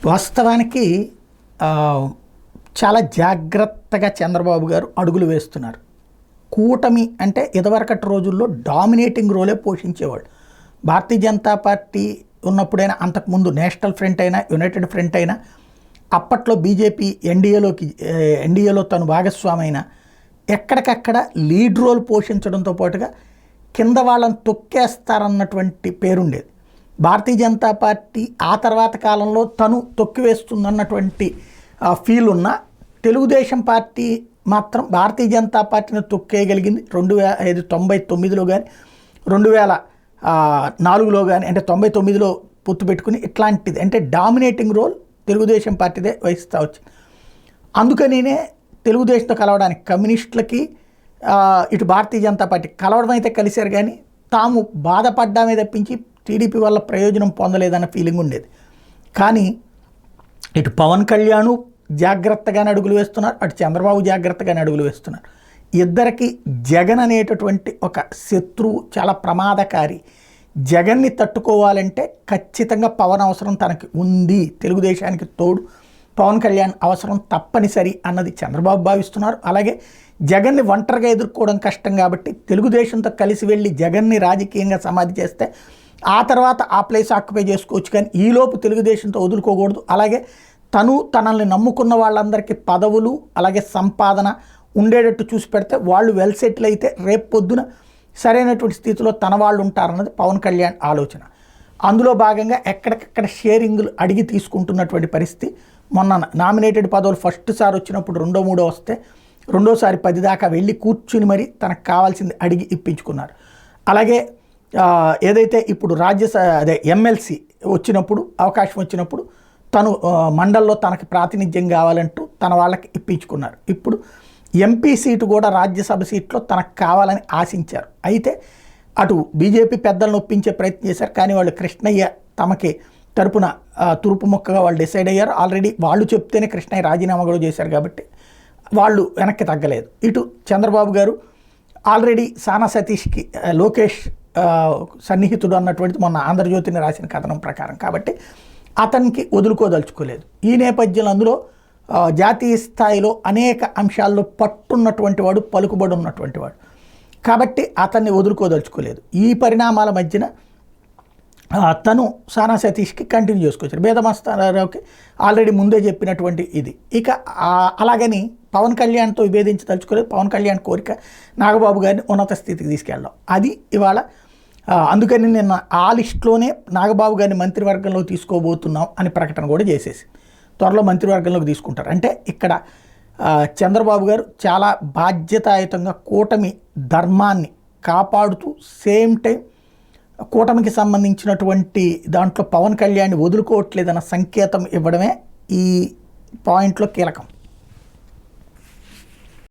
వాస్తవానికి చాలా జాగ్రత్తగా చంద్రబాబు గారు అడుగులు వేస్తున్నారు. కూటమి అంటే ఇదివరకటి రోజుల్లో డామినేటింగ్ రోలే పోషించేవాడు. భారతీయ జనతా పార్టీ ఉన్నప్పుడైనా, అంతకుముందు నేషనల్ ఫ్రంట్ అయినా, యునైటెడ్ ఫ్రంట్ అయినా, అప్పట్లో బీజేపీ ఎన్డీఏలో తను భాగస్వామి అయినా ఎక్కడికక్కడ లీడ్ రోల్ పోషించడంతో పాటుగా కింద వాళ్ళని తొక్కేస్తారన్నటువంటి పేరుండేది. భారతీయ జనతా పార్టీ ఆ తర్వాత కాలంలో తను తొక్కివేస్తుందన్నటువంటి ఫీల్ ఉన్న తెలుగుదేశం పార్టీ మాత్రం భారతీయ జనతా పార్టీని తొక్కేయగలిగింది 1999లో కానీ 2004లో కానీ, అంటే 99లో పొత్తు పెట్టుకుని ఇట్లాంటిది అంటే డామినేటింగ్ రోల్ తెలుగుదేశం పార్టీదే వహిస్తూ వచ్చింది. అందుకనినే తెలుగుదేశంతో కలవడానికి కమ్యూనిస్టులకి ఇటు భారతీయ జనతా పార్టీ కలవడం అయితే కలిశారు, కానీ తాము బాధపడ్డామే తప్పించి టీడీపీ వల్ల ప్రయోజనం పొందలేదన్న ఫీలింగ్ ఉండేది. కానీ ఇటు పవన్ కళ్యాణ్ జాగ్రత్తగానే అడుగులు వేస్తున్నారు, అటు చంద్రబాబు జాగ్రత్తగానే అడుగులు వేస్తున్నారు. ఇద్దరికి జగన్ అనేటటువంటి ఒక శత్రువు చాలా ప్రమాదకారి. జగన్ని తట్టుకోవాలంటే ఖచ్చితంగా పవన్ అవసరం తనకి ఉంది, తెలుగుదేశానికి తోడు పవన్ కళ్యాణ్ అవసరం తప్పనిసరి అన్నది చంద్రబాబు భావిస్తున్నారు. అలాగే జగన్ని ఒంటరిగా ఎదుర్కోవడం కష్టం కాబట్టి తెలుగుదేశంతో కలిసి వెళ్ళి జగన్ని రాజకీయంగా సమాధి చేస్తే ఆ తర్వాత ఆ ప్లేస్ ఆక్యుపై చేసుకోవచ్చు, కానీ ఈలోపు తెలుగుదేశంతో వదులుకోకూడదు. అలాగే తనల్ని నమ్ముకున్న వాళ్ళందరికీ పదవులు అలాగే సంపాదన ఉండేటట్టు చూసి పెడితే వాళ్ళు వెల్ సెటిల్ అయితే రేపు పొద్దున సరైనటువంటి స్థితిలో తన వాళ్ళు ఉంటారన్నది పవన్ కళ్యాణ్ ఆలోచన. అందులో భాగంగా ఎక్కడికక్కడ షేరింగ్లు అడిగి తీసుకుంటున్నటువంటి పరిస్థితి. మొన్న నామినేటెడ్ పదవులు ఫస్ట్ సారి వచ్చినప్పుడు రెండో వస్తే రెండోసారి 10 దాకా వెళ్ళి కూర్చుని మరి తనకు కావాల్సింది అడిగి ఇప్పించుకున్నారు. అలాగే ఏదైతే ఇప్పుడు ఎమ్మెల్సీ వచ్చినప్పుడు అవకాశం వచ్చినప్పుడు తను మండల్లో తనకి ప్రాతినిధ్యం కావాలంటూ తన వాళ్ళకి ఇప్పించుకున్నారు. ఇప్పుడు ఎంపీ సీటు కూడా రాజ్యసభ సీట్లో తనకు కావాలని ఆశించారు. అయితే అటు బీజేపీ పెద్దలను ఒప్పించే ప్రయత్నం చేశారు, కానీ వాళ్ళు కృష్ణయ్య తమకి తరపున తురుపు మొక్కగా వాళ్ళు డిసైడ్ అయ్యారు. ఆల్రెడీ వాళ్ళు చెప్తేనే కృష్ణయ్య రాజీనామా కూడా చేశారు కాబట్టి వాళ్ళు వెనక్కి తగ్గలేదు. ఇటు చంద్రబాబు గారు ఆల్రెడీ సానా సతీష్కి లోకేష్ సన్నిహితుడు అన్నటువంటిది మొన్న ఆంధ్రజ్యోతిని రాసిన కథనం ప్రకారం కాబట్టి అతనికి వదులుకోదలుచుకోలేదు. ఈ నేపథ్యంలో అందులో జాతీయ స్థాయిలో అనేక అంశాల్లో పట్టున్నటువంటి వాడు, పలుకుబడి ఉన్నటువంటి వాడు కాబట్టి అతన్ని వదులుకోదలుచుకోలేదు. ఈ పరిణామాల మధ్యన తను సానా సతీష్కి కంటిన్యూ చేసుకొచ్చారు. బేదమస్తారావుకి ఆల్రెడీ ముందే చెప్పినటువంటి ఇది. ఇక అలాగని పవన్ కళ్యాణ్తో విభేదించదలుచుకోలేదు. పవన్ కళ్యాణ్ కోరిక నాగబాబు గారిని ఉన్నత స్థితికి తీసుకెళ్ళడం, అది ఇవాళ అందుకని నిన్న ఆ లిస్టులోనే నాగబాబు గారిని మంత్రివర్గంలో తీసుకోబోతున్నాం అని ప్రకటన కూడా చేసేసి త్వరలో మంత్రివర్గంలోకి తీసుకుంటారు. అంటే ఇక్కడ చంద్రబాబు గారు చాలా బాధ్యతాయుతంగా కూటమి ధర్మాన్ని కాపాడుతూ సేమ్ టైం కూటమికి సంబంధించినటువంటి దాంట్లో పవన్ కళ్యాణ్ వదులుకోవట్లేదన్న సంకేతం ఇవ్వడమే ఈ పాయింట్లో కీలకం.